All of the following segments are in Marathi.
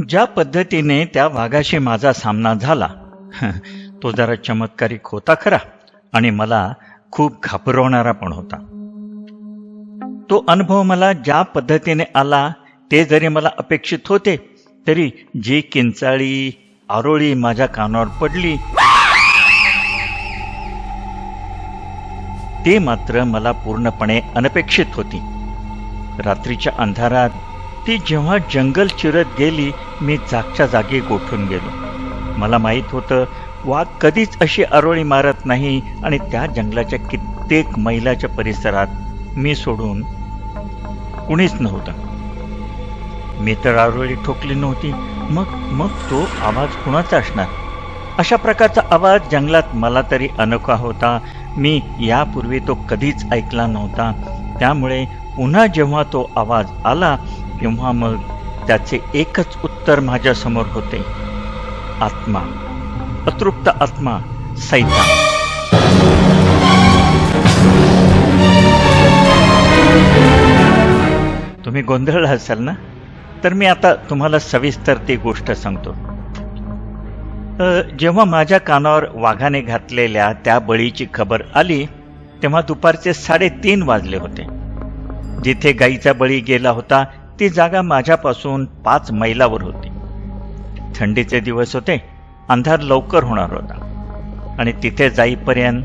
ज्या पद्धतीने त्या वाघाशी माझा सामना झाला तो जरा चमत्कारिक होता खरा आणि मला खूप घाबरवणारा पण होता. तो अनुभव मला ज्या पद्धतीने आला ते जरी मला अपेक्षित होते तरी जी किंचाळी आरोळी माझ्या कानावर पडली ते मात्र मला पूर्णपणे अनपेक्षित होती. रात्रीच्या अंधारात ती जेव्हा जंगल चिरत गेली मी जागच्या जागी गोठून गेलो. मला माहीत होतं वाघ कधीच अशी आरोळी मारत नाही आणि त्या जंगलाच्या कित्येक मैलाच्या परिसरात मी सोडून कुणीच नव्हतं. मी तर आरोळी ठोकली नव्हती. मग तो आवाज कुणाचा असणार? अशा प्रकारचा आवाज जंगलात मला तरी अनोखा होता. मी यापूर्वी तो कधीच ऐकला नव्हता. त्यामुळे पुन्हा जेव्हा तो आवाज आला तेव्हा मग त्याचे एकच उत्तर माझ्यासमोर होते. आत्मा, अतृप्त आत्मा, सैतान. तुम्ही गोंधळला असाल ना? तर मी आता तुम्हाला सविस्तर ती गोष्ट सांगतो. जेव्हा माझ्या कानावर वाघाने घातलेल्या त्या बळीची खबर आली तेव्हा दुपारचे 3:30 वाजले होते. जिथे गाईचा बळी गेला होता ती जागा माझ्यापासून 5 मैलावर होती. थंडीचे दिवस होते. अंधार लवकर होणार होता आणि तिथे जाईपर्यंत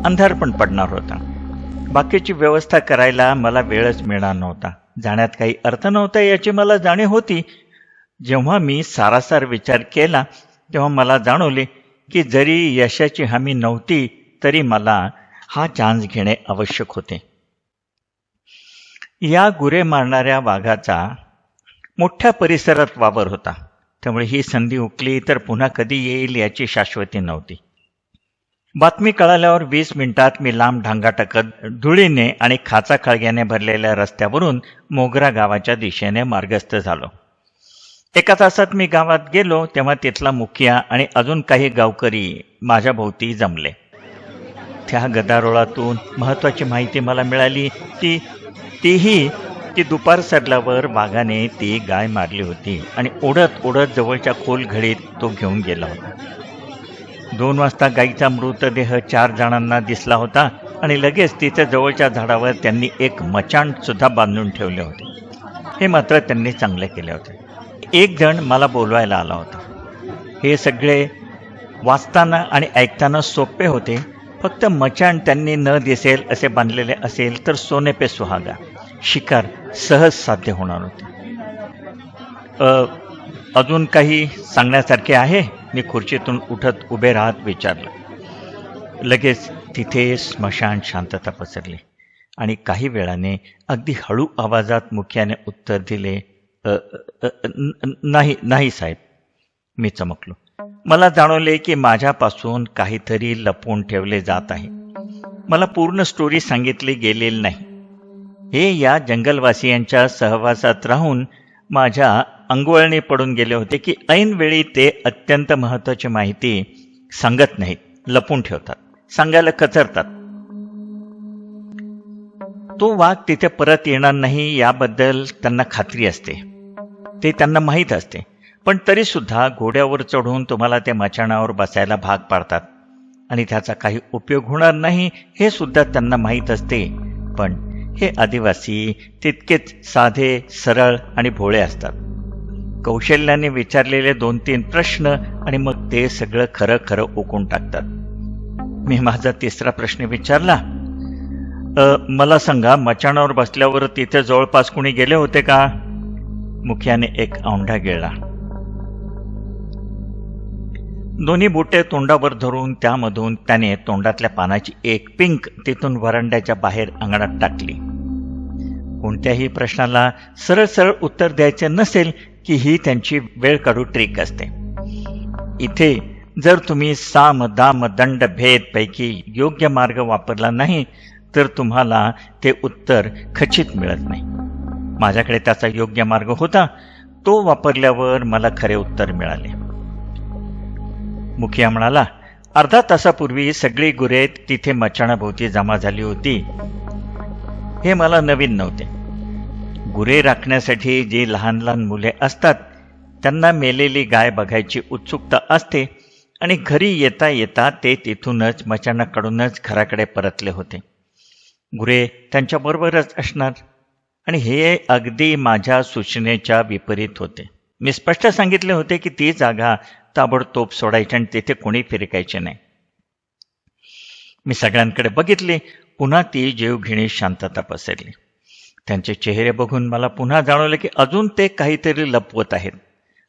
अंधार पण पडणार होता. बाकीची व्यवस्था करायला मला वेळच मिळणार नव्हता. जाण्यात काही अर्थ नव्हता याची मला जाणीव होती. जेव्हा मी सारासार विचार केला तेव्हा मला जाणवले की जरी यशाची हमी नव्हती तरी मला हा चान्स घेणे आवश्यक होते. या गुरे मारणाऱ्या वाघाचा मोठ्या परिसरात वावर होता. त्यामुळे ही संधी हुकली तर पुन्हा कधी येईल याची शाश्वती नव्हती. बातमी कळाल्यावर 20 मिनिटात मी लांब ढांगा टाकत धुळीने आणि खाचाखळग्याने भरलेल्या रस्त्यावरून मोगरा गावाच्या दिशेने मार्गस्थ झालो. 1 तासात मी गावात गेलो तेव्हा तिथला मुखिया आणि अजून काही गावकरी माझ्या भोवती जमले. त्या गदारोळातून महत्वाची माहिती मला मिळाली की दुपार सरल्यावर वाघाने ती गाय मारली होती आणि ओढत ओढत जवळच्या खोल घडीत तो घेऊन गेला होता. 2 वाजता गाईचा मृतदेह 4 जणांना दिसला होता आणि लगेच तिथे जवळच्या झाडावर त्यांनी एक मचाण सुद्धा बांधून ठेवले होते. हे मात्र त्यांनी चांगले केले होते. एक जण मला बोलवायला आला होता. हे सगळे वाचताना आणि ऐकताना सोपे होते. फक्त मचाण त्यांनी न दिसेल असे बांधलेले असेल तर सोने पे सुहागा, शिकार सहज साध्य होणार होते. अजून काही सांगण्यासारखे आहे? मी खुर्चीतून उठत उभे राहत विचारलं. लगेच तिथे स्मशान शांतता पसरली आणि काही वेळाने अगदी हळू आवाजात मुखियाने उत्तर दिले, नाही साहेब. मी चमकलो. मला जाणवले की माझ्यापासून काहीतरी लपवून ठेवले जात आहे. मला पूर्ण स्टोरी सांगितली गेलेली नाही. हे या जंगलवासियांच्या सहवासात राहून माझ्या अंगवळणी पडून गेले होते की ऐनवेळी ते अत्यंत महत्त्वाची माहिती सांगत नाहीत, लपून ठेवतात, सांगायला कचरतात. तो वाघ तिथे परत येणार नाही याबद्दल त्यांना खात्री असते, ते त्यांना माहीत असते. पण तरी सुद्धा घोड्यावर चढून तुम्हाला ते मचाणावर बसायला भाग पाडतात आणि त्याचा काही उपयोग होणार नाही हे सुद्धा त्यांना माहीत असते. पण हे आदिवासी तितकेच साधे, सरळ आणि भोळे असतात. कौशल्याने विचारलेले 2-3 प्रश्न आणि मग ते सगळं खरं खरं ओकून टाकतात. मी माझा 3रा प्रश्न विचारला. मला सांगा, मचाणावर बसल्यावर तिथे जवळपास कुणी गेले होते का? मुखियाने एक औंढा गिळला. दोन्ही बोटे तोंडावर धरून त्यामधून त्याने तोंडातल्या पानाची एक पिंक तिथून वरांड्याच्या बाहेर अंगणात टाकली. कोणत्याही प्रश्नाला सरळ सरळ उत्तर द्यायचे नसेल की ही त्यांची वेळ काढू ट्रिक असते. इथे जर तुम्ही साम दाम दंड भेद पैकी योग्य मार्ग वापरला नाही तर तुम्हाला ते उत्तर खचित मिळत नाही. माझ्याकडे त्याचा योग्य मार्ग होता. तो वापरल्यावर मला खरे उत्तर मिळाले. मुखिया म्हणाला, अर्धा तासापूर्वी सगळी गुरे तिथे मचाणाभोवती जमा झाली होती. हे मला नवीन नव्हते. गुरे राखण्यासाठी जी लहान लहान मुले असतात त्यांना मेलेली गाय बघायची उत्सुकता असते आणि घरी येता येता ते तिथूनच मचाणाकडूनच घराकडे परतले होते. गुरे त्यांच्याबरोबरच असणार आणि हे अगदी माझ्या सूचनेच्या विपरीत होते. मी स्पष्ट सांगितले होते की ती जागा ताबडतोब सोडायची आणि तिथे कोणी फिरकायचे नाही. मी सगळ्यांकडे बघितले. पुन्हा ती जीवघेणी शांतता पसरली. त्यांचे चेहरे बघून मला पुन्हा जाणवले की अजून ते काहीतरी लपवत आहेत.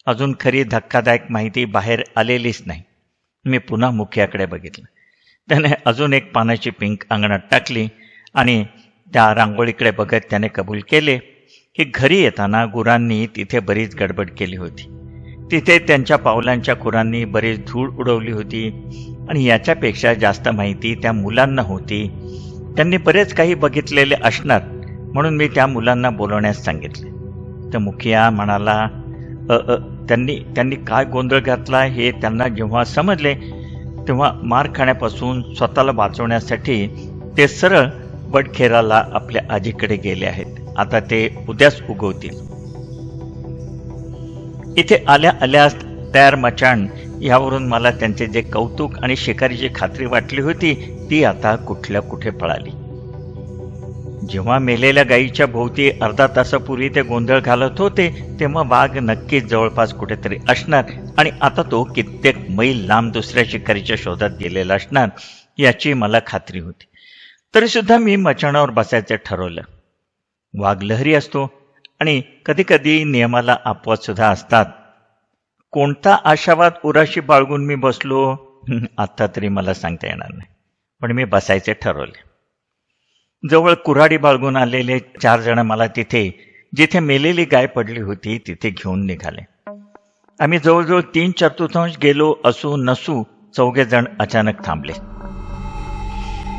अजून खरी धक्कादायक माहिती बाहेर आलेलीच नाही. मी पुन्हा मुखियाकडे बघितलं. त्याने अजून एक पानाची पिंक अंगणात टाकली आणि त्या रांगोळीकडे बघत त्याने कबूल केले की घरी येताना गुरांनी तिथे बरीच गडबड केली होती. तिथे त्यांच्या पावलांच्या खुरांनी बरीच धूळ उडवली होती आणि याच्यापेक्षा जास्त माहिती त्या मुलांना होती. त्यांनी बरेच काही बघितलेले असणार म्हणून मी त्या मुलांना बोलवण्यास सांगितले. तर मुखिया म्हणाला, त्यांनी काय गोंधळ घातला हे त्यांना जेव्हा समजले तेव्हा मार खाण्यापासून स्वतःला वाचवण्यासाठी ते सरळ बडखेराला आपल्या आजीकडे गेले आहेत. आता ते उद्याच उगवतील. इथे आल्या आल्यास तयार मचाण यावरून मला त्यांचे जे कौतुक आणि शिकारीची खात्री वाटली होती ती आता कुठल्या कुठे पळाली. जेव्हा मेलेल्या गायीच्या भोवती अर्धा तासापूर्वी ते गोंधळ घालत होते तेव्हा वाघ नक्कीच जवळपास कुठेतरी असणार आणि आता तो कित्येक मैल लांब दुसऱ्या शिकारीच्या शोधात गेलेला असणार याची मला खात्री होती. तरी सुद्धा मी मचाणावर बसायचे ठरवलं. वाघ लहरी असतो आणि कधी कधी नियमाला अपवाद सुद्धा असतात. कोणता आशावाद उराशी बाळगून मी बसलो आता तरी मला सांगता येणार नाही, पण मी बसायचे ठरवले. जवळ कुऱ्हाडी बाळगून आलेले 4 जण मला तिथे जिथे मेलेली गाय पडली होती तिथे घेऊन निघाले. आम्ही जवळजवळ 3/4 गेलो असू नसू 4 जण अचानक थांबले.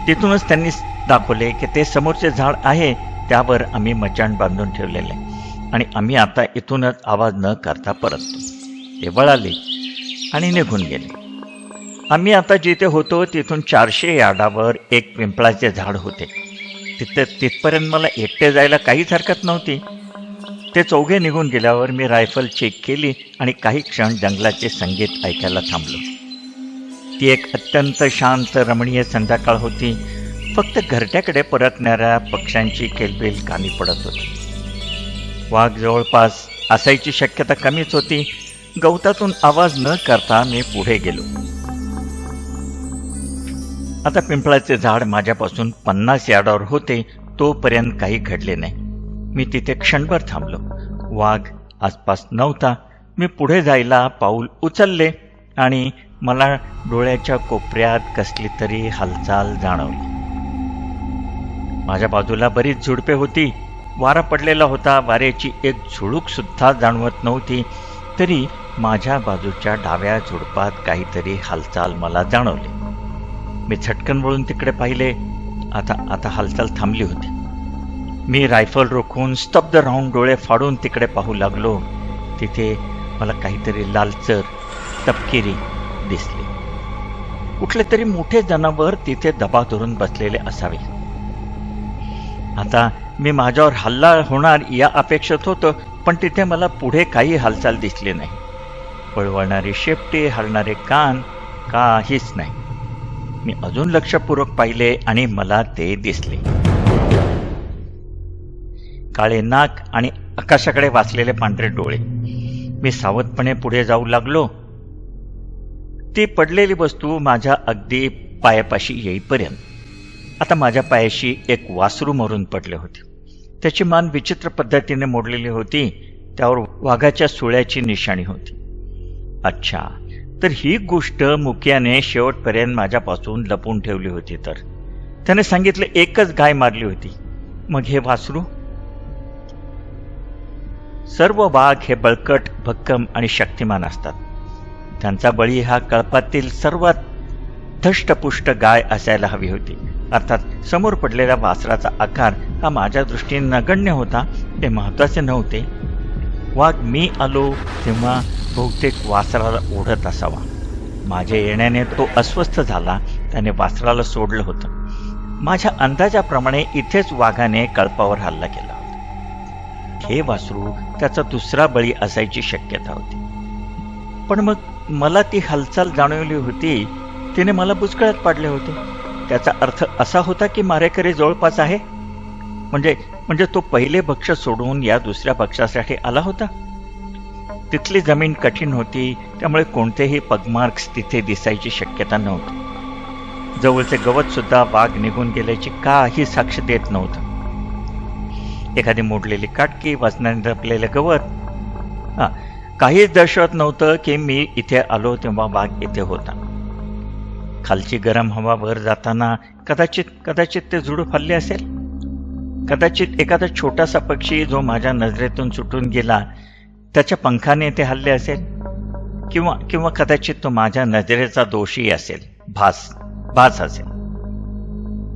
तिथूनच त्यांनी दाखवले की ते समोरचे झाड आहे त्यावर आम्ही मचाण बांधून ठेवलेले आणि आम्ही आता इथूनच आवाज न करता परततो. ते वळाले आणि निघून गेले. आम्ही आता जिथे होतो तिथून 400 यार्डावर एक पिंपळाचे झाड होते. तिथपर्यंत मला एकटे जायला काहीच हरकत नव्हती. ते 4 निघून गेल्यावर मी रायफल चेक केली आणि काही क्षण जंगलाचे संगीत ऐकायला थांबलो. ती एक अत्यंत शांत रमणीय संध्याकाळ होती. फक्त घरट्याकडे परतणाऱ्या पक्ष्यांची केलबिल कानी पडत होती. वाघ जवळपास असायची शक्यता कमीच होती. गवतातून आवाज न करता मी पुढे गेलो. आता पिंपळाचे झाड माझ्यापासून 50 यार्डावर होते. तोपर्यंत काही घडले नाही. मी तिथे क्षणभर थांबलो. वाघ आसपास नव्हता. मी पुढे जायला पाऊल उचलले आणि मला डोळ्याच्या कोपऱ्यात कसली तरी हालचाल जाणवली. माझ्या बाजूला बरीच झुडपे होती. वारा पडलेला होता. वाऱ्याची एक झुळूक सुद्धा जाणवत नव्हती. तरी माझ्या बाजूच्या डाव्या झुडपात काहीतरी हालचाल मला जाणवली. मी झटकन वळून तिकडे पाहिले. आता हालचाल थांबली होती. मी रायफल रोखून स्तब्ध राहून डोळे फाडून तिकडे पाहू लागलो. तिथे मला काहीतरी लालचर तपकिरी दिसले. कुठले तरी मोठे जनावर तिथे दबा धरून बसलेले असावे. आता मी माझ्यावर हल्ला होणार या अपेक्षित होतं, पण तिथे मला पुढे काही हालचाल दिसली नाही. पळवणारी शेपटी, हलणारे कान, काहीच नाही. मी अजून लक्षपूर्वक पाहिले आणि मला ते दिसले. काळे नाक आणि आकाशाकडे वाचलेले पांढरे डोळे. मी सावधपणे पुढे जाऊ लागलो. ती पडलेली वस्तू माझ्या अगदी पायापाशी येईपर्यंत आता माझ्या पायाशी एक वासरू मरून पडले होते. त्याची मान विचित्र पद्धतीने मोडलेली होती. त्यावर वाघाच्या सुळ्याची निशाणी होती. अच्छा, तर ही गोष्ट मुखियाने शेवटपर्यंत माझ्यापासून लपून ठेवली होती. तर त्याने सांगितलं एकच गाय मारली होती. मग हे वासरू? सर्व वाघ हे बळकट, भक्कम आणि शक्तिमान असतात. त्यांचा बळी हा कळपातील सर्वात धष्टपुष्ट गाय असायला हवी होती. अर्थात समोर पडलेल्या वासराचा आकार हा माझ्या दृष्टीने नगण्य होता. ते महत्वाचे नव्हते. वाघ मी आलो तेव्हा बहुतेक वासराला ओढत असावा. माझ्या येण्याने तो अस्वस्थ झाला. त्याने वासराला सोडलं होतं. माझ्या अंदाजाप्रमाणे इथेच वाघाने कळपावर हल्ला केला होता. हे वासरू त्याचा दुसरा बळी असायची शक्यता होती. पण मग मला ती हालचाल जाणवली होती, तिने मला बुचकळ्यात पाडले होते. त्याचा अर्थ असा होता की मारेकरी जवळपास आहे. म्हणजे तो पहिले भक्ष सोडून या दुसऱ्या भक्षासाठी आला होता. तिथली जमीन कठीण होती, त्यामुळे कोणतेही पगमार्क्स तिथे दिसायची शक्यता नव्हती. जवळचे गवत सुद्धा वाघ निघून गेल्याची काही साक्ष देत नव्हतं. एखादी मोडलेली काटकी, वजनाने दबलेले गवत, काहीच दर्शवत नव्हतं की मी इथे आलो तेव्हा वाघ इथे होता. खालची गरम हवा वर जाताना कदाचित ते झुडूप हल्ले असेल. कदाचित एखादा छोटासा पक्षी जो माझ्या नजरेतून सुटून गेला त्याच्या पंखाने ते हल्ले असेल. किंवा कदाचित तो माझ्या नजरेचा दोषी असेल, भास असेल.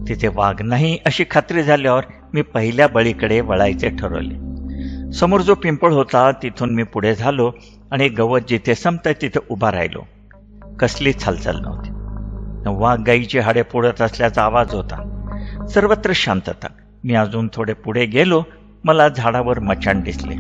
तिथे वाघ नाही अशी खात्री झाल्यावर मी पहिल्या बळीकडे वळायचे ठरवले. समोर जो पिंपळ होता तिथून मी पुढे झालो आणि गवत जिथे संपतंय तिथे उभा राहिलो. कसलीच हालचाल नव्हती. वाघ गाईची हाडे फोडत असल्याचा आवाज होता. सर्वत्र शांतता. मी अजून थोडे पुढे गेलो. मला झाडावर मचाण दिसले.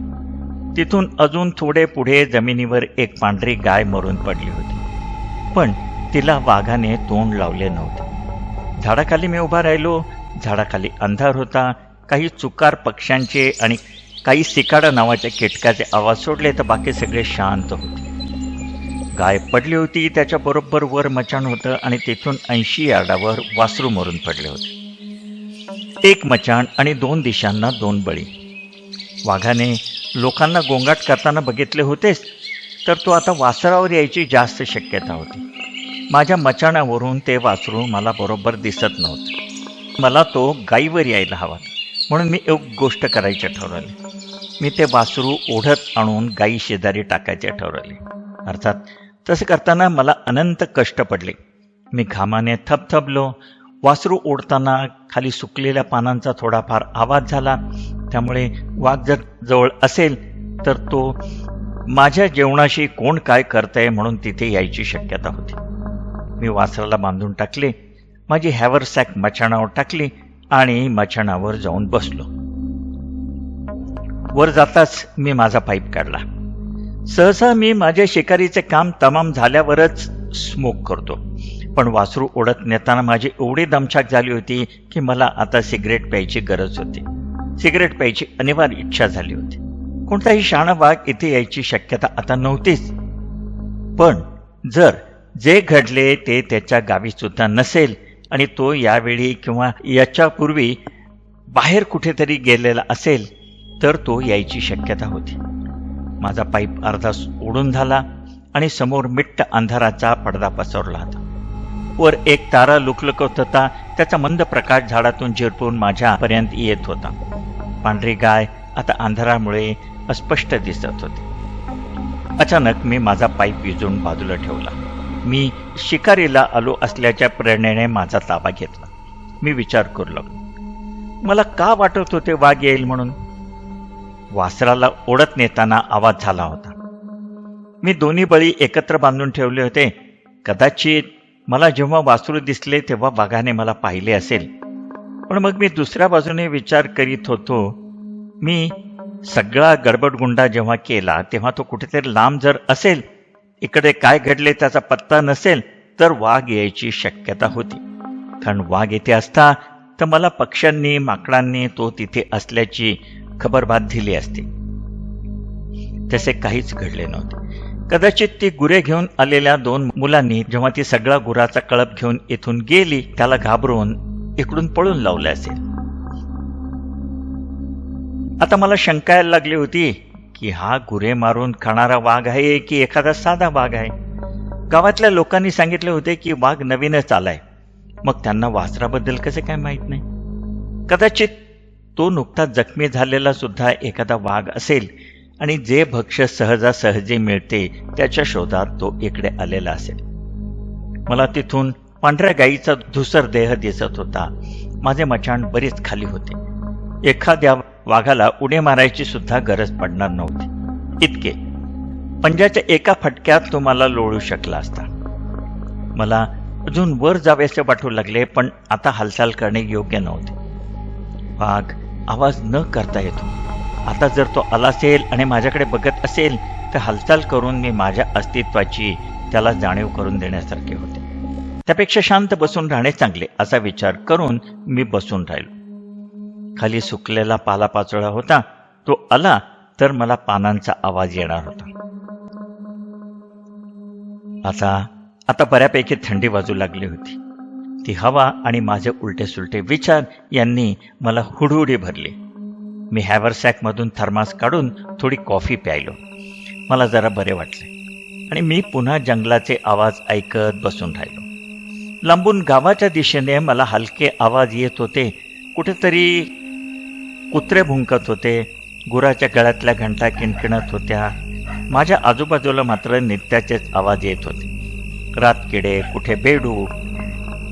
तिथून अजून थोडे पुढे जमिनीवर एक पांढरी गाय मरून पडली होती, पण तिला वाघाने तोंड लावले नव्हते. झाडाखाली मी उभा राहिलो. झाडाखाली अंधार होता. काही चुकार पक्ष्यांचे आणि काही सिकाडा नावाच्या कीटकाचे आवाज सोडले तर बाकी सगळे शांत होते. गाय पडली होती, त्याच्या बरोबर वर मचाण होतं आणि तिथून 80 यार्डावर वासरू मरून पडले होते. एक मचाण आणि 2 दिशांना 2 बळी. वाघाने लोकांना गोंगाट करताना बघितले होतेच, तर तो आता वासरावर यायची जास्त शक्यता होती. माझ्या मचाणावरून ते वासरू मला बरोबर दिसत नव्हतं. मला तो गाईवर यायला हवा, म्हणून मी एक गोष्ट करायची ठरवली. मी ते वासरू ओढत आणून गाई शेजारी टाकायचे ठरवले. अर्थात तसं करताना मला अनंत कष्ट पडले. मी घामाने थबथबलो. वासरू ओढताना खाली सुकलेल्या पानांचा थोडाफार आवाज झाला. त्यामुळे वाघ जर जवळ असेल तर तो माझ्या जेवणाशी कोण काय करतंय म्हणून तिथे यायची शक्यता होती. मी वासराला बांधून टाकले. माझी हॅवरसॅक मचाणावर टाकली आणि मचाणावर जाऊन बसलो. वर जाताच मी माझा पाईप काढला. सहसा मी माझ्या शिकारीचे काम तमाम झाल्यावरच स्मोक करतो, पण वासरू ओढत नेताना माझी एवढी दमछाक झाली होती की मला आता सिगरेट प्यायची गरज होती. सिगरेट प्यायची अनिवार्य इच्छा झाली होती. कोणताही शहाणा वाघ इथे यायची शक्यता आता नव्हतीच. पण जर जे घडले ते त्याच्या गावी सुद्धा नसेल आणि तो यावेळी किंवा याच्यापूर्वी बाहेर कुठेतरी गेलेला असेल तर तो यायची शक्यता होती. माझा पाईप अर्धा ओढून झाला आणि समोर मिट्ट अंधाराचा पडदा पसरला होता. वर एक तारा लुकलुकत होता. त्याचा मंद प्रकाश झाडातून झिरपून माझ्यापर्यंत येत होता. पांढरी गाय आता अंधारामुळे अस्पष्ट दिसत होती. अचानक मी माझा पाईप विजून बाजूला ठेवला. मी शिकारीला आलो असल्याच्या प्रेरणेने माझा ताबा घेतला. मी विचार करू लागलो, मला का वाटत होते वाघ येईल म्हणून. वासराला ओढत नेताना आवाज झाला होता. मी दोन्ही बळी एकत्र बांधून ठेवले होते. कदाचित मला जेव्हा वासरू दिसले तेव्हा वाघाने मला पाहिले असेल. पण मग मी दुसऱ्या बाजूने विचार करीत होतो, मी सगळा गडबडगुंडा जेव्हा केला तेव्हा तो कुठेतरी लांब जर असेल, इकडे काय घडले त्याचा पत्ता नसेल, तर वाघ यायची शक्यता होती. कारण वाघ येथे असता तर मला पक्ष्यांनी माकडांनी तो तिथे असल्याची खबरबात दिली असती. तसे काहीच घडले नव्हते. कदाचित ती गुरे घेऊन आलेल्या 2 मुलांनी जेव्हा ती सगळा गुराचा कळप घेऊन इथून गेली त्याला घाबरून इकडून पळून लावले असेल. आता मला शंका यायला लागली होती की हा गुरे मारून खाणारा वाघ आहे की एखादा साधा वाघ आहे. गावातल्या लोकांनी सांगितले होते की वाघ नवीनच आलाय. मग त्यांना वासराबद्दल कसे काय माहीत नाही. कदाचित तो नुकताच जखमी झालेला सुद्धा एखादा वाघ असेल आणि जे भक्ष्य सहजासहजी मिळते त्याच्या शोधात तो इकडे आलेला असेल. मला तिथून पांढऱ्या गाईचा धुसर देह दिसत होता. माझे मचाण बरीच खाली होते. एखाद्या वाघाला उडी मारायची सुद्धा गरज पडणार नव्हती. इतके पंजाच्या एका फटक्यात तो मला लोळू शकला असता. मला अजून वर जावेसे वाटू लागले, पण आता हालचाल करणे योग्य नव्हते. वाघ आवाज न करता येतो. आता जर तो आला असेल आणि माझ्याकडे बघत असेल तर हालचाल करून मी माझ्या अस्तित्वाची त्याला जाणीव करून देण्यासारखे होते. त्यापेक्षा शांत बसून राहणे चांगले असा विचार करून मी बसून राहिलो. खाली सुकलेला पालापाचोळा होता. तो आला तर मला पानांचा आवाज येणार होता. आता बऱ्यापैकी थंडी वाजू लागली होती. ती हवा आणि माझे उलटे सुलटे विचार यांनी मला हुडहुडी भरली. मी हॅवरसॅकमधून थर्मास काढून थोडी कॉफी प्यायलो. मला जरा बरे वाटले आणि मी पुन्हा जंगलाचे आवाज ऐकत बसून राहिलो. लांबून गावाच्या दिशेने मला हलके आवाज येत होते. कुठेतरी कुत्रे भुंकत होते. गुराच्या गळ्यातल्या घंटा किणकिणत होत्या. माझ्या आजूबाजूला मात्र नित्याचेच आवाज येत होते. रातकिडे, कुठे बेडूक,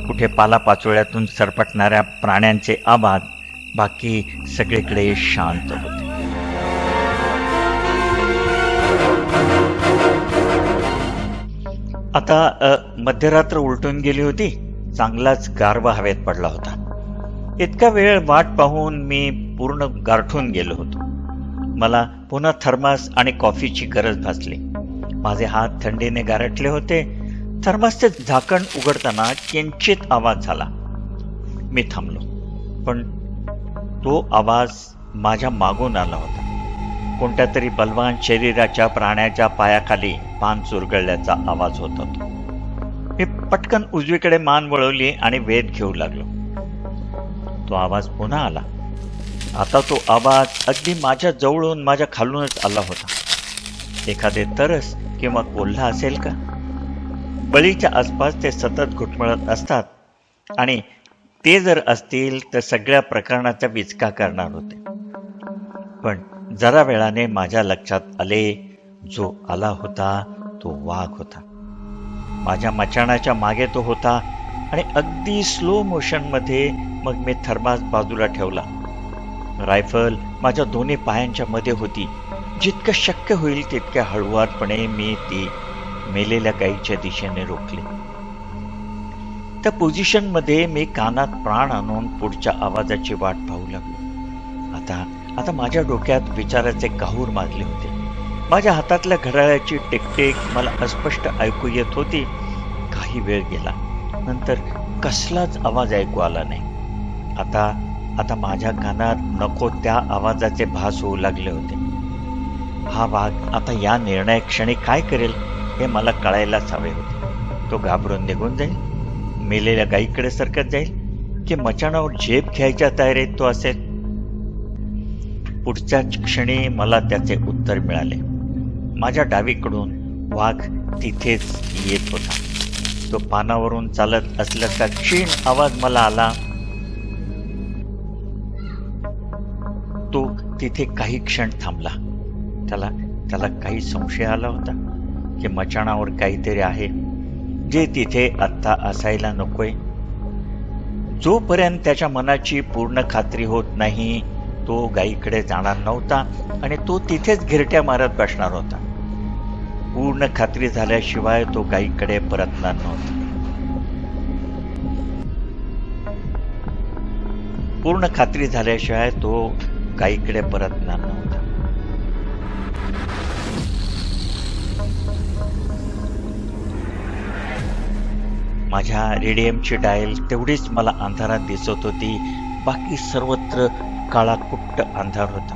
कुठे पालापाचोळ्यातून सरपटणाऱ्या प्राण्यांचे आवाज. बाकी सगळीकडे शांत होते. आता मध्यरात्र उलटून गेली होती. चांगलाच गारवा हवेत पडला होता. इतका वेळ वाट पाहून मी पूर्ण गारठून गेलो होतो. मला पुन्हा थर्मास आणि कॉफीची गरज भासली. माझे हात थंडीने गारठले होते. थर्मासचे झाकण उघडताना किंचित आवाज झाला. मी थांबलो, पण तो आवाज माझ्या मागून आला होता. कोणत्या तरी बलवान शरीराच्या प्राण्याच्या पायाखाली पान चुरगळल्याचा आवाज होत होता. मी पटकन उजवीकडे मान वळवली आणि वेध घेऊ लागलो. तो आवाज पुन्हा आला. आता तो आवाज अगदी माझ्या जवळून माझ्या खालूनच आला होता. एखादे तरस किंवा कोल्हा असेल का? बळीच्या आसपास ते सतत घुटमळत असतात आणि ते जर असतील तर सगळ्या प्रकरणाचा विचका करणार होते. पण जरा वेळाने माझ्या लक्षात आले, जो आला होता तो वाघ होता. माझ्या मचाणाच्या मागे तो होता आणि अगदी स्लो मोशनमध्ये. मग मी थर्मास बाजूला ठेवला. रायफल माझ्या दोन्ही पायांच्या मध्ये होती. जितकं शक्य होईल तितक्या हळुवारपणे मी ती मेलेल्या गाईच्या दिशेने रोखली. त्या पोझिशनमध्ये मी कानात प्राण आणून पुढच्या आवाजाची वाट पाहू लागलो. आता माझ्या डोक्यात विचाराचे काहूर माजले होते. माझ्या हातातल्या घड्याळाची टिकटिक मला अस्पष्ट ऐकू येत होती. काही वेळ गेला. नंतर कसलाच आवाज ऐकू आला नाही. आता माझ्या कानात नको त्या आवाजाचे भास होऊ लागले होते. हा वाघ आता या निर्णय क्षणी काय करेल हे मला कळायलाच हवे होते. तो घाबरून निघून जाईल, मेलेल्या गाईकडे सरकत जाईल, की मचाणावर झेप घ्यायच्या तयारीत तो असेल. पुढच्याच क्षणी मला त्याचे उत्तर मिळाले. माझ्या डावीकडून वाघ तिथेच येत होता. तो पानावरून चालत असल्याचा क्षीण आवाज मला आला. तो तिथे काही क्षण थांबला. त्याला काही संशय आला होता की मचाणावर काहीतरी आहे जे तिथे आत्ता असायला नकोय. जोपर्यंत त्याच्या मनाची पूर्ण खात्री होत नाही तो गाईकडे जाणार नव्हता आणि तो तिथेच घिरट्या मारत बसणार होता. पूर्ण खात्री झाल्याशिवाय तो गाईकडे परतणार नव्हता. पूर्ण खात्री झाल्याशिवाय तो गाईकडे परतणार नव्हता. माझ्या रेडियमची डायल तेवढीच मला अंधारात दिसत होती. बाकी सर्वत्र काळाकुट्ट अंधार होता.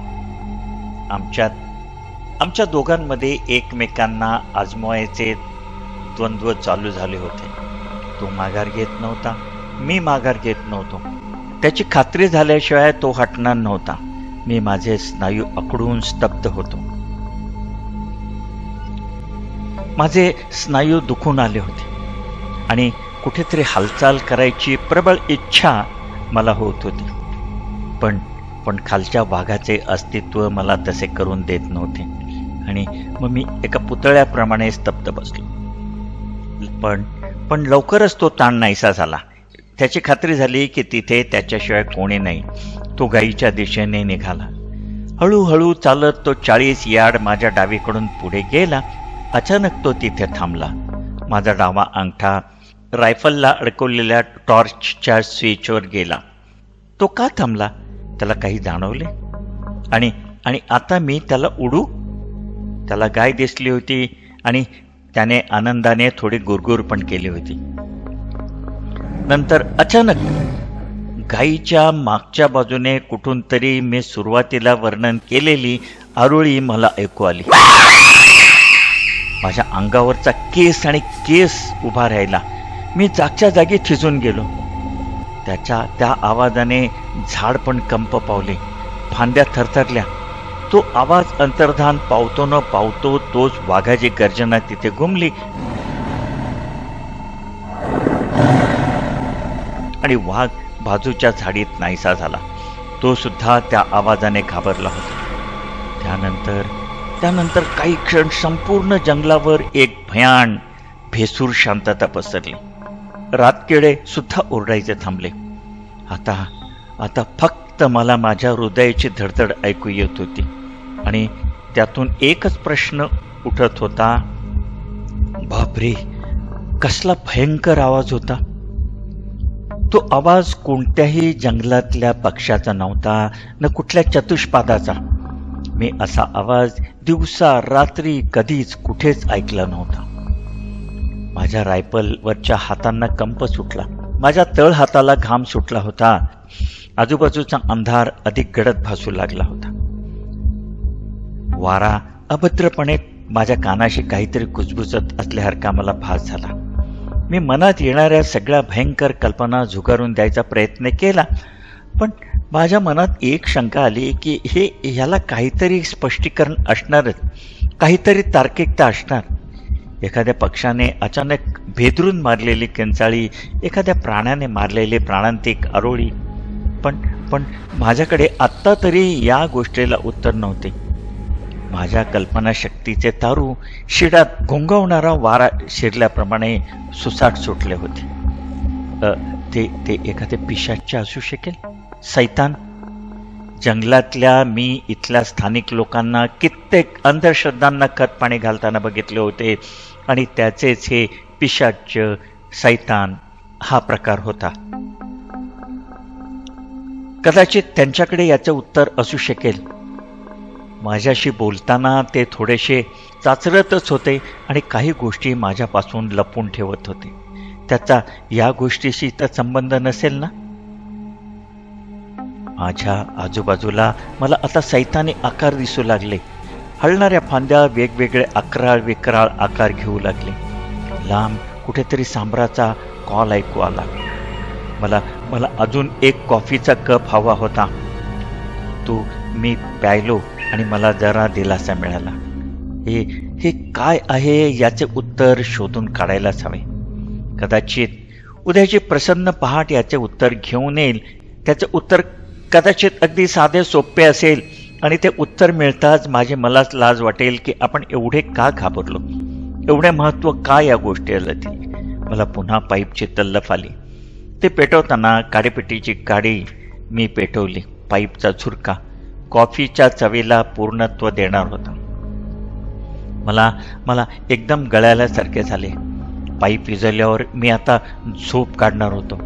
आमच्या दोघांमध्ये एकमेकांना आजमावायचे द्वंद्व चालू झाले होते. तो माघार घेत नव्हता, मी माघार घेत नव्हतो. त्याची खात्री झाल्याशिवाय तो हटणार नव्हता. मी माझे स्नायू अकडून स्तब्ध होतो. माझे स्नायू दुखून आले होते आणि कुठेतरी हालचाल करायची प्रबळ इच्छा मला होत होती. पण खालच्या वाघाचे अस्तित्व मला तसे करून देत नव्हते आणि मग मी एका पुतळ्याप्रमाणे स्तब्ध बसलो. पण लवकरच तो ताण नाहीसा झाला. त्याची खात्री झाली की तिथे त्याच्याशिवाय कोणी नाही. तो गाईच्या दिशेने निघाला. हळूहळू चालत तो 40 यार्ड माझ्या डावीकडून पुढे गेला. अचानक तो तिथे थांबला. माझा डावा अंगठा रायफलला अडकवलेल्या टॉर्चच्या स्विचवर गेला. तो का थांबला? त्याला काही जाणवले आणि आणि आता मी त्याला उडू? त्याला गाय दिसली होती आणि त्याने आनंदाने थोडी गुरगुर पण केली होती. नंतर अचानक गायीच्या मागच्या बाजूने कुठून तरी मी सुरुवातीला वर्णन केलेली आरोळी मला ऐकू आली. माझ्या अंगावरचा केस आणि केस उभा राहिला. मी जागच्या जागी थिजून गेलो. त्या आवाजाने झाड पण कंप पावले, फांद्या थरथरल्या. तो आवाज अंतर्धान पावतो न पावतो तोच वाघाची गर्जना तिथे घुमली आणि वाघ बाजूच्या झाडीत नाहीसा झाला. तो सुद्धा त्या आवाजाने घाबरला होता. त्यानंतर काही क्षण संपूर्ण जंगलावर एक भयान भेसूर शांतता पसरली. रातकिडे सुद्धा ओरडायचे थांबले. आता फक्त मला माझ्या हृदयाची धडधड ऐकू येत होती आणि त्यातून एकच प्रश्न उठत होता. बापरे, कसला भयंकर आवाज होता! तो आवाज कोणत्याही जंगलातल्या पक्ष्याचा नव्हता, न कुठल्या चतुष्पादाचा. मी असा आवाज दिवसा रात्री कधीच कुठेच ऐकला नव्हता. माझ्या रायफलवरच्या हातांना कंप सुटला. माझ्या तळ हाताला घाम सुटला होता. आजूबाजूचा अंधार अधिक गडद भासू लागला होता. वारा अभद्रपणे माझ्या कानाशी काहीतरी कुजबुजत असल्यासारखा मला भास झाला. मी मनात येणाऱ्या सगळ्या भयंकर कल्पना झुगारून द्यायचा प्रयत्न केला, पण माझ्या मनात एक शंका आली की ह्याला काहीतरी स्पष्टीकरण असणारच, काहीतरी तार्किकता असणार. एखाद्या पक्षाने अचानक भेदरून मारलेली किंचाळी, एखाद्या प्राण्याने मारलेली प्राणांतिक आरोळी. पण माझ्याकडे आत्ता तरी या गोष्टीला उत्तर नव्हते. माझ्या कल्पनाशक्तीचे तारू शिडात घोंघावणारा वारा शिरल्याप्रमाणे सुसाट सुटले होते. ते एखाद्या पिशाच्चे असू शकेल, सैतान. जंगलातल्या मी इथल्या स्थानिक लोकांना कित्येक अंधश्रद्धांना खत पाणी घालताना बघितले होते आणि त्याचेच हे पिशाच्च, सैतान हा प्रकार होता. कदाचित त्यांच्याकडे याचे उत्तर असू शकेल. माझ्याशी बोलताना ते थोडेसे चाचरतच होते आणि काही गोष्टी माझ्यापासून लपवून ठेवत होते. त्याचा या गोष्टीशी तर संबंध नसेल ना? माझ्या आजूबाजूला मला आता सैतानी आकार दिसू लागले. हलणाऱ्या फांद्या वेगवेगळे अकराळ विकराळ आकार घेऊ लागले. लांब कुठेतरी सांबराचा कॉल ऐकू आला. मला अजून एक कॉफीचा कप हवा होता. तो मी प्यायलो आणि मला जरा दिलासा मिळाला. हे काय आहे याचे उत्तर शोधून काढायलाच हवे. कदाचित उद्याची प्रसन्न पहाट याचे उत्तर घेऊन येईल. त्याचे उत्तर कदाचित अगदी साधे सोपे असेल आणि ते उत्तर मिळताच मलाच लाज वाटेल की आपण एवढे का घाबरलो, एवढे महत्त्व का या गोष्टीला दिले. मला पुन्हा पाईपची तल्लफ आली. ते पेटवताना काडीपेटीची काडी मी पेटवली. पाईपचा झुरका कॉफीच्या चवीला पूर्णत्व देणार होता. मला एकदम गळाल्यासारखे झाले. पाईप विझवल्यावर मी आता झोप काढणार होतो.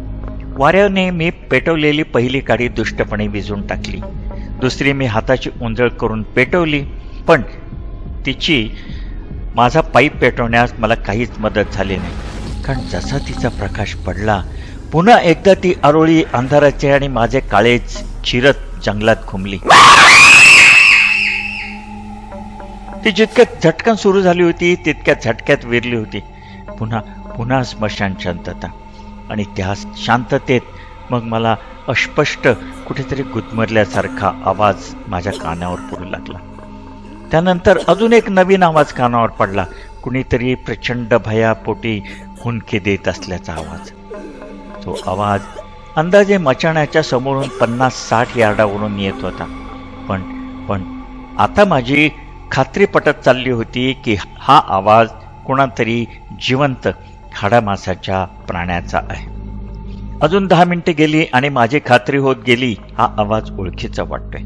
वाऱ्याने मी पेटवलेली पहिली काडी दुष्टपणे विझून टाकली. दुसरी मी हाताची ओंजळ करून पेटवली, पण तिची माझा पाईप पेटवण्यास मला काहीच मदत झाली नाही. कारण जसा तिचा प्रकाश पडला, पुन्हा एकदा ती आरोळी अंधाराचे आणि माझे काळेज चिरत जंगलात घुमली. ती जितक्यात झटकन सुरू झाली होती तितक्या झटक्यात विरली होती. पुन्हा स्मशान शांतता. आणि त्या शांततेत मग मला अस्पष्ट कुठेतरी गुदमरल्यासारखा आवाज माझ्या कानावर पडू लागला. त्यानंतर अजून एक नवीन आवाज कानावर पडला. कुणीतरी प्रचंड भयापोटी हुंदके देत असल्याचा आवाज. तो आवाज अंदाजे मचाण्याच्या समोरून 50-60 यार्डावरून येत होता. पण आता माझी खात्री पटत चालली होती की हा आवाज कोणातरी जिवंत हाडामासाच्या प्राण्याचा आहे. अजून 10 मिनिटे गेली आणि माझी खात्री होत गेली हा आवाज ओळखीचा वाटतोय.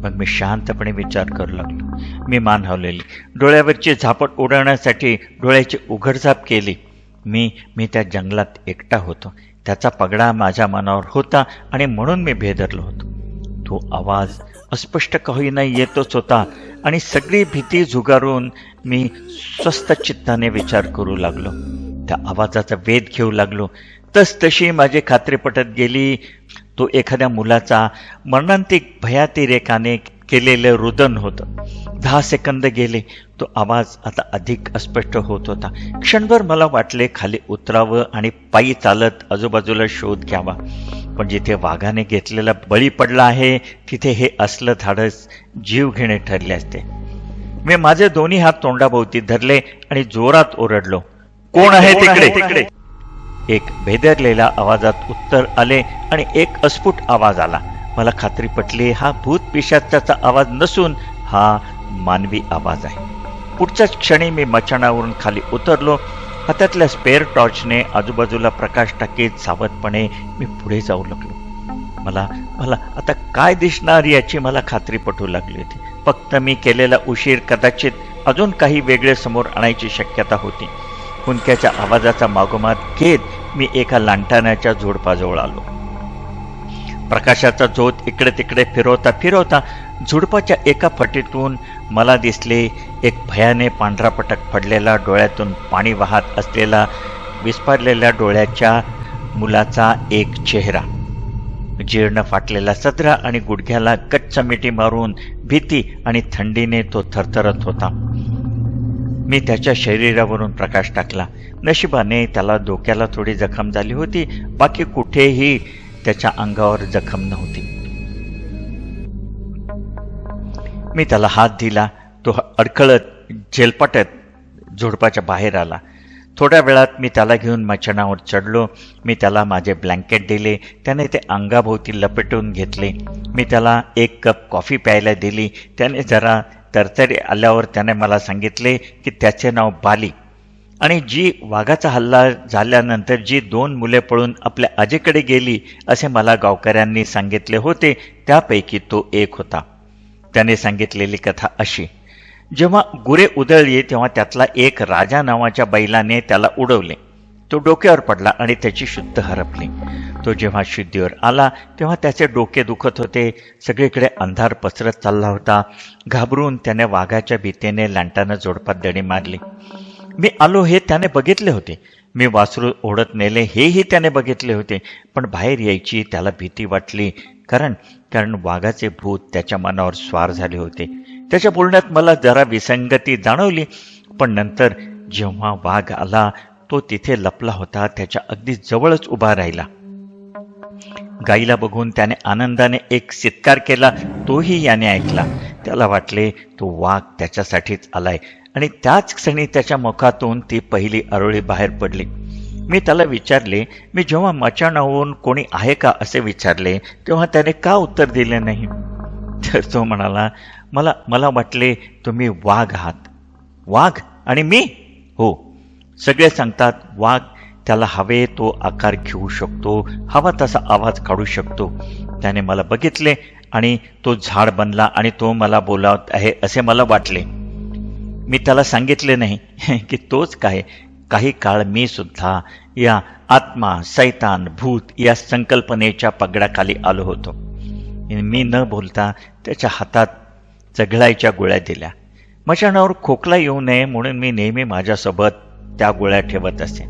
मग मी शांतपणे विचार करू लागलो. मी मान हलवली. डोळ्यावरची झापट उडवण्यासाठी डोळ्याची उघडझाप केली. मी त्या जंगलात एकटा होतो. त्याचा पगडा माझ्या मनावर होता आणि म्हणून मी भेदरलो होतो. तो आवाज अस्पष्ट का होईना येतच होता आणि सगळी भीती झुगारून मी स्वस्थ चित्ताने विचार करू लागलो. त्या आवाजाचा वेध घेऊ लागलो. तशी माझी खात्री पटत गेली. तो एखाद्या मुलाचा मरणांतिक भयातिरेकाने केलेलं रुदन होतं. 10 सेकंद गेले. तो आवाज आता अधिक अस्पष्ट होत होता. क्षणभर मला वाटले खाली उतरावं आणि पायी चालत आजूबाजूला शोध घ्यावा. पण जिथे वाघाने घेतलेला बळी पडला आहे तिथे हे असलं धाडस जीव घेणे ठरले असते. मी माझे दोन्ही हात तोंडाभोवती धरले आणि जोरात ओरडलो, कोण आहे तिकडे? एक भेदरलेल्या आवाजात उत्तर आले आणि एक अस्फुट आवाज आला. मला खात्री पटली, हा भूत पिशाचाचा आवाज नसून हा मानवी आवाज आहे. पुढच्याच क्षणी मी मचाणावरून खाली उतरलो. हातातल्या स्पेअर टॉर्चने आजूबाजूला प्रकाश टाकीत सावधपणे मी पुढे जाऊ लागलो. मला आता काय दिसणार याची मला खात्री पटू लागली होती. फक्त मी केलेला उशीर कदाचित अजून काही वेगळे समोर आणायची शक्यता होती. हुंदक्याच्या आवाजाचा मागोमाग घेत मी एका लांटाण्याच्या झुडपाजवळ आलो. प्रकाशाचा झोत इकडे तिकडे फिरवता फिरवता झुडपाच्या एका फटीतून मला दिसले एक भयाने पांढरापटक पडलेला, डोळ्यातून पाणी वाहत असलेला, विस्फारलेल्या डोळ्याच्या मुलाचा एक चेहरा. जीर्ण फाटलेला सदरा आणि गुडघ्याला कच्च मिठी मारून भीती आणि थंडीने तो थरथरत होता. मी त्याच्या शरीरावरून प्रकाश टाकला. नशिबाने त्याला डोक्याला थोडी जखम झाली होती. बाकी कुठेही त्याच्या अंगावर जखम नव्हती. मी त्याला हात दिला. तो अडखळत झेलपटत झुडपाच्या बाहेर आला. थोड्या वेळात मी त्याला घेऊन मचाणावर चढलो. मी त्याला माझे ब्लँकेट दिले. त्याने ते अंगाभोवती लपेटून घेतले. मी त्याला 1 कप कॉफी प्यायला दिली. त्याने जरा तरतरी आल्यावर त्याने मला सांगितले की त्याचे नाव बाली आणि जी वाघाचा हल्ला झाल्यानंतर जी 2 मुले पळून आपल्या आजीकडे गेली असे मला गावकऱ्यांनी सांगितले होते त्यापैकी तो एक होता. त्याने सांगितलेली कथा अशी, जेव्हा गुरे उधळली तेव्हा त्यातला एक राजा नावाच्या बैलाने त्याला उडवले. तो डोक्यावर पडला आणि त्याची शुद्ध हरपली. तो जेव्हा शुद्धीवर आला तेव्हा त्याचे डोके दुखत होते. सगळीकडे अंधार पसरत चालला होता. घाबरून त्याने वाघाच्या भीतीने लांटानं झोडपात दडी मारली. मी आलो हे त्याने बघितले होते. मी वासरू ओढत नेले हेही त्याने बघितले होते. पण बाहेर यायची त्याला भीती वाटली, कारण वाघाचे भूत त्याच्या मनावर स्वार झाले होते. त्याच्या बोलण्यात मला जरा विसंगती जाणवली. पण नंतर जेव्हा वाघ आला तो तिथे लपला होता. त्याच्या अगदी जवळच उभा राहिला. गाईला बघून त्याने आनंदाने एक चित्कार केला. तोही याने ऐकला. त्याला वाटले तो वाघ त्याच्यासाठीच आलाय आणि त्याच क्षणी त्याच्या मुखातून ती पहिली आरोळी बाहेर पडली. मी त्याला विचारले, मी जेव्हा मचाणावरून कोणी आहे का असे विचारले तेव्हा त्याने का उत्तर दिले नाही. तर तो म्हणाला, मला वाटले तुम्ही वाघ आहात. वाघ आणि मी? हो. सगळे सांगतात वाघ त्याला हवे तो आकार घेऊ शकतो, हवा तसा आवाज काढू शकतो. त्याने मला बघितले आणि तो झाड बनला आणि तो मला बोलावत आहे असे मला वाटले. मी त्याला सांगितले नाही की तोच काय. काही काळ मी सुद्धा या आत्मा, सैतान, भूत या संकल्पनेच्या पगडाखाली आलो होतो. मी न बोलता त्याच्या हातात चघळायच्या गोळ्या दिल्या. मचाणावर खोकला येऊ नये म्हणून मी नेहमी माझ्यासोबत त्या गोळ्या ठेवत असे.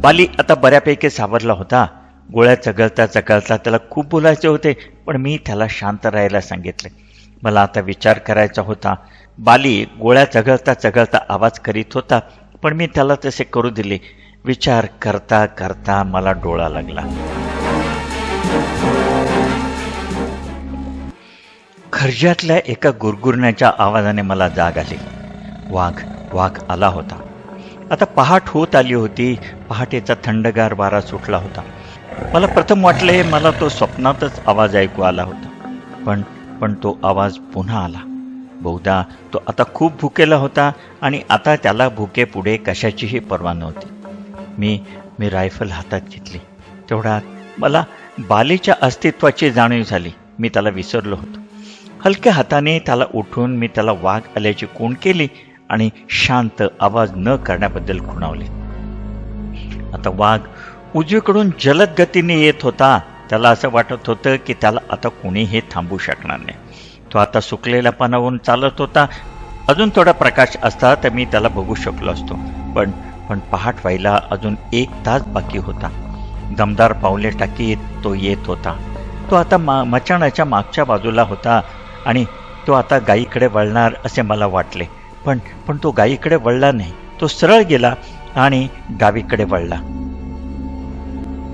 बाली आता बऱ्यापैकी सावरला होता. गोळ्या चघळता चघळता त्याला खूप बोलायचे होते, पण मी त्याला शांत राहायला सांगितले. मला आता विचार करायचा होता. बाली गोळ्या चघळता चघळता आवाज करीत होता, पण मी त्याला तसे करू दिले. विचार करता करता मला डोळा लागला. खर्जातल्या एका गुरगुरण्याच्या आवाजाने मला जाग आली. वाघ आला होता. आता पहाट होत आली होती. पहाटेचा थंडगार वारा सुटला होता. मला प्रथम वाटले मला तो स्वप्नातच आवाज ऐकू आला होता. पण तो आवाज पुन्हा आला. बहुधा तो आता खूप भुकेला होता आणि आता त्याला भुकेपुढे कशाचीही पर्वा नव्हती. मी रायफल हातात घेतली. तेवढ्यात मला बालीच्या अस्तित्वाची जाणीव झाली. मी त्याला विसरलो होतो. हलक्या हाताने त्याला उठून मी त्याला वाघ आल्याची खूण केली आणि शांत आवाज न करण्याबद्दल खुणावले. आता वाघ उजवीकडून जलद गतीने येत होता. त्याला असं वाटत होतं की त्याला आता कोणीही थांबू शकणार नाही. तो आता सुकलेल्या पानावरून चालत होता. अजून थोडा प्रकाश असता तर मी त्याला बघू शकलो असतो. पण पण पहाट व्हायला अजून 1 तास बाकी होता. दमदार पावले टाकीत तो येत होता. तो आता मचाणाच्या मागच्या बाजूला होता आणि तो आता गायीकडे वळणार असे मला वाटले. पण तो गायीकडे वळला नाही. तो सरळ गेला आणि डावीकडे वळला.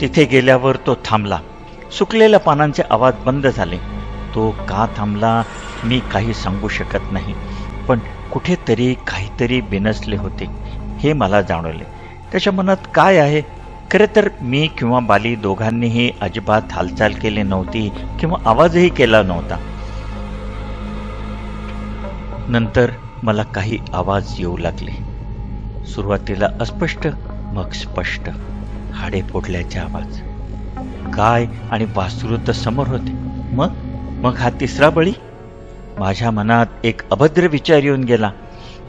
तिथे गेल्यावर तो थांबला. सुकलेल्या पानांचे आवाज बंद झाले. तो का थांबला मी काही सांगू शकत नाही. पण कुठेतरी काहीतरी बिनसले होते हे मला जाणवले. त्याच्या मनात काय आहे? खरे तर मी किंवा बाली दोघांनीही अजिबात हालचाल केली नव्हती किंवा आवाजही केला नव्हता. नंतर मला काही आवाज येऊ लागले. सुरुवातीला अस्पष्ट, मग स्पष्ट. हाडे फोडल्याचे आवाज. गाय आणि वासरू तर समोर होते. मग हा तिसरा बळी? माझ्या मनात एक अभद्र विचार येऊन गेला.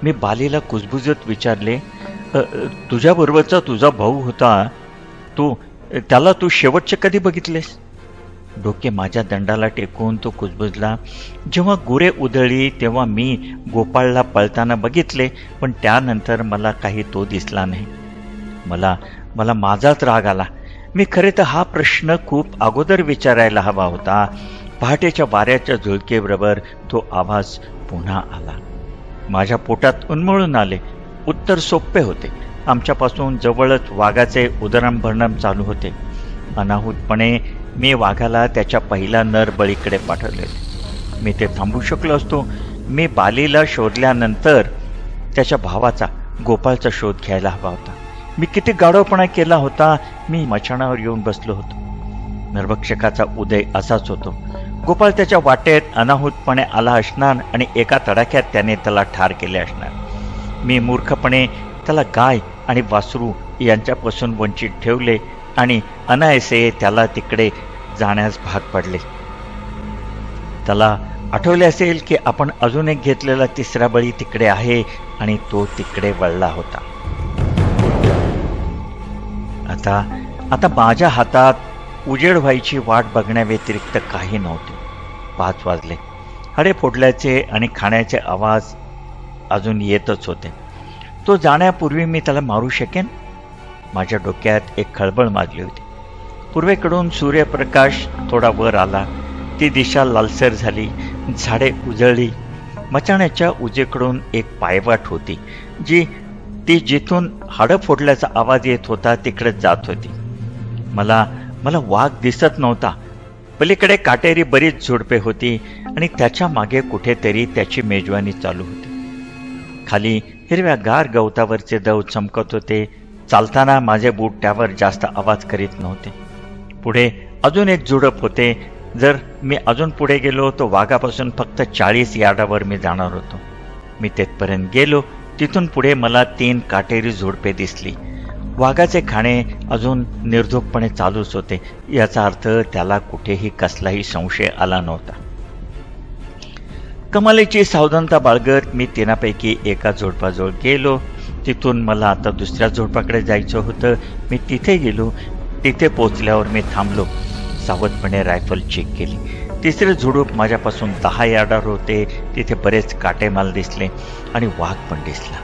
मी बालीला कुजबुजत विचारले, तुझ्याबरोबरचा तुझा भाऊ होता, त्याला तू शेवटचे कधी बघितलेस? डोके माझ्या दंडाला टेकून तो कुजबुजला, जेव्हा गुरे उधळली तेव्हा मी गोपाळला पळताना बघितले, पण त्यानंतर मला काही तो दिसला नाही. मला माझाच राग आला. मी खरे तर हा प्रश्न खूप अगोदर विचारायला हवा होता. पहाटेच्या वाऱ्याच्या झुळकेबरोबर तो आवाज पुन्हा आला. माझ्या पोटात उन्मळून आले. उत्तर सोपे होते. आमच्यापासून जवळच वाघाचे उदरमभरणम चालू होते. अनाहूतपणे मी वाघाला त्याच्या पहिल्या नर बळीकडे पाठवले. मी ते थांबू शकलो असतो. मी बालीला शोधल्यानंतर त्याच्या भावाचा गोपाळचा शोध घ्यायला हवा होता. मी किती गाढवपणा केला होता. मी मचाणावर येऊन बसलो होतो. नरभक्षकाचा उदय असाच होतो. गोपाळ त्याच्या वाटेत अनाहूतपणे आला असणार आणि एका तडाख्यात त्याने त्याला ठार केले असणार. मी मूर्खपणे त्याला गाय आणि वासरू यांच्यापासून वंचित ठेवले आणि अनायसे त्याला तिकडे जाण्यास भाग पडले. त्याला आठवले असेल की आपण अजून एक घेतलेला तिसरा बळी तिकडे आहे आणि तो तिकडे वळला होता. आता माझ्या हातात उजेड व्हायची वाट बघण्याव्यतिरिक्त काही नव्हते. 5 वाजले. हाडे फोडल्याचे आणि खाण्याचे आवाज अजून येतच होते. तो जाण्यापूर्वी मी त्याला मारू शकेन? माझ्या डोक्यात एक खळबळ माजली होती. पूर्वेकडून सूर्यप्रकाश थोडा वर आला. ती दिशा लालसर झाली. झाडे उजळली. मचाण्याच्या उजेकडून एक पायवाट होती ती जिथून हाडं फोडल्याचा आवाज येत होता तिकडे जात होती. मला वाघ दिसत नव्हता. पलीकडे काटेरी बरीच झुडपे होती आणि त्याच्या मागे कुठेतरी त्याची मेजवानी चालू होती. खाली हिरव्यागार गवतावरचे दव चमकत होते. चालताना माझे बूट त्यावर जास्त आवाज करीत नव्हते. पुढे अजून एक झुडप होते. जर मी अजून पुढे गेलो तो वाघापासून फक्त 40 यार्डावर मी जाणार होतो. मी तेथपर्यंत गेलो. तिथून पुढे मला 3 काटेरी झुडपे दिसली. वाघाचे खाणे अजून निर्धोकपणे चालूच होते. याचा अर्थ त्याला कुठेही कसलाही संशय आला नव्हता. कमालीची सावधानता बाळगत मी 3पैकी एका झुडपाजवळ गेलो. तिथून मला आता दुसऱ्या झुडपाकडे जायचं होतं. मी तिथे गेलो. तिथे पोचल्यावर मी थांबलो. सावधपणे रायफल चेक केली. तिसरे झुडूप माझ्यापासून 10 यार्डावर होते. तिथे बरेच काटेमाल दिसले आणि वाघ पण दिसला.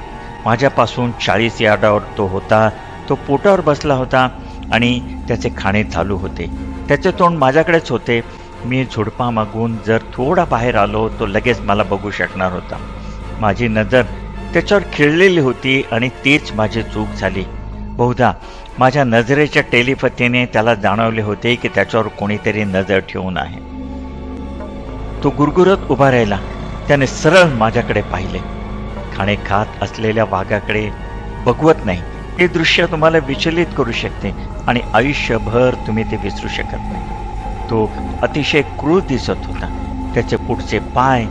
माझ्यापासून 40 यार्डावर तो होता. तो पोटावर बसला होता आणि त्याचे खाणे चालू होते. त्याचे तोंड माझ्याकडेच होते. मी झुडपामागून जर थोडा बाहेर आलो तो लगेच मला बघू शकणार होता. माझी नजर त्याच्यावर खिळलेली होती आणि तीच माझी चूक झाली. बहुधा माझ्या नजरेच्या टेलिपथीने त्याला जाणवले होते की त्याच्यावर कोणीतरी नजर ठेवून आहे. तो गुरगुरत उभा राहिला. त्याने सरळ माझ्याकडे पाहिले. खाणे खात असलेल्या वाघाकडे बघवत नाही. हे दृश्य तुम्हाला विचलित करू शकते आणि आयुष्यभर तुम्ही ते विसरू शकत नाही. तो अतिशय क्रूर दिसत होता. त्याचे पुढचे पाय,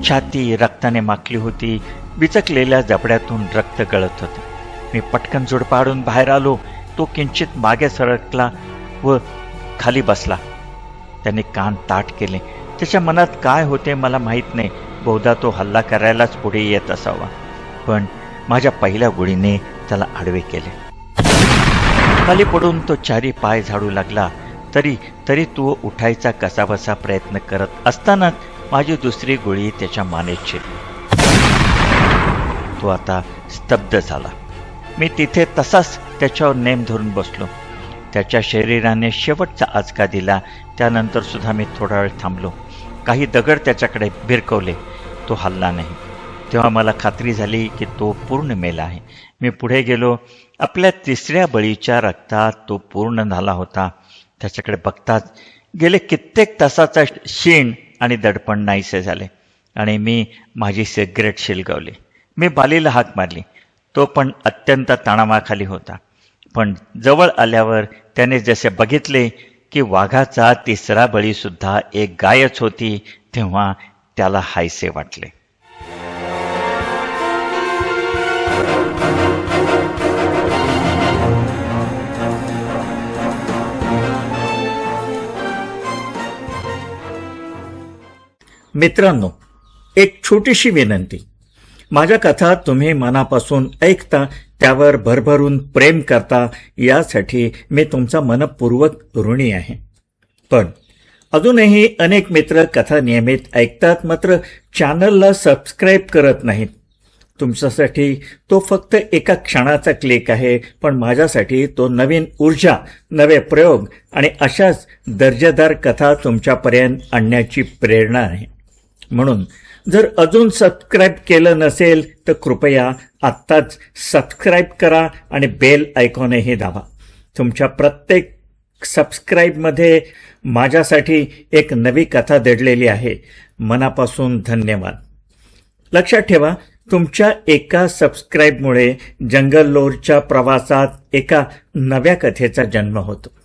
छाती रक्ताने माखली होती. बिचकलेल्या जबड्यातून रक्त गळत होते. मी पटकन झुडपाडून बाहेर आलो. तो किंचित मागे सरकला व खाली बसला. त्याने कान ताठ केले. त्याच्या मनात काय होते मला माहीत नाही. बहुधा तो हल्ला करायलाच पुढे येत असावा. पण माझ्या पहिल्या गोळीने त्याला आडवे केले. खाली पडून तो 4 पाय झाडू लागला. तरी तरी तो उठायचा कसाबसा प्रयत्न करत असतानाच माझी दुसरी गोळी त्याच्या मानेत शिरली. तो आता स्तब्ध झाला. मी तिथे तसाच त्याच्यावर नेम धरून बसलो. त्याच्या शरीराने शेवटचा आचका दिला. त्यानंतर सुद्धा मी थोडा वेळ थांबलो. काही दगड त्याच्याकडे भिरकवले. तो हलला नाही. तेव्हा मला खात्री झाली की तो पूर्ण मेला आहे. मी पुढे गेलो. आपल्या तिसऱ्या बळीच्या रक्तात तो पूर्ण झाला होता. त्याच्याकडे बघताच गेले कित्येक तासाचा शीण आणि दडपण नाहीसे झाले आणि मी माझी सिगरेट शिलगवली. मी बालीला हाक मारली. तो पण अत्यंत तणावाखाली होता. पण जवळ आल्यावर त्याने जसे बघितले की वाघाचा तिसरा बळीसुद्धा एक गायच होती, तेव्हा त्याला हायसे वाटले. मित्रांनो, एक छोटीशी विनंती. माझ्या कथा तुम्ही मनापासून ऐकता, त्यावर भरभरून प्रेम करता, यासाठी मी तुमचा मनपूर्वक ऋणी आहे. पण अजूनही अनेक मित्र कथा नियमित ऐकतात, मात्र चॅनलला सबस्क्राईब करत नाहीत. तुमच्यासाठी तो फक्त एका क्षणाचा क्लिक आहे, पण माझ्यासाठी तो नवीन ऊर्जा, नवे प्रयोग आणि अशाच दर्जेदार कथा तुमच्यापर्यंत आणण्याची प्रेरणा आहे. म्हणून जर अजून सबस्क्राईब केलं नसेल तर कृपया आत्ताच सबस्क्राईब करा आणि बेल आयकॉनही दाबा. तुमच्या प्रत्येक सबस्क्राईबमध्ये माझ्यासाठी एक नवी कथा दडलेली आहे. मनापासून धन्यवाद. लक्षात ठेवा, तुमच्या एका सबस्क्राईबमुळे जंगल लोरच्या प्रवासात एका नव्या कथेचा जन्म होतो.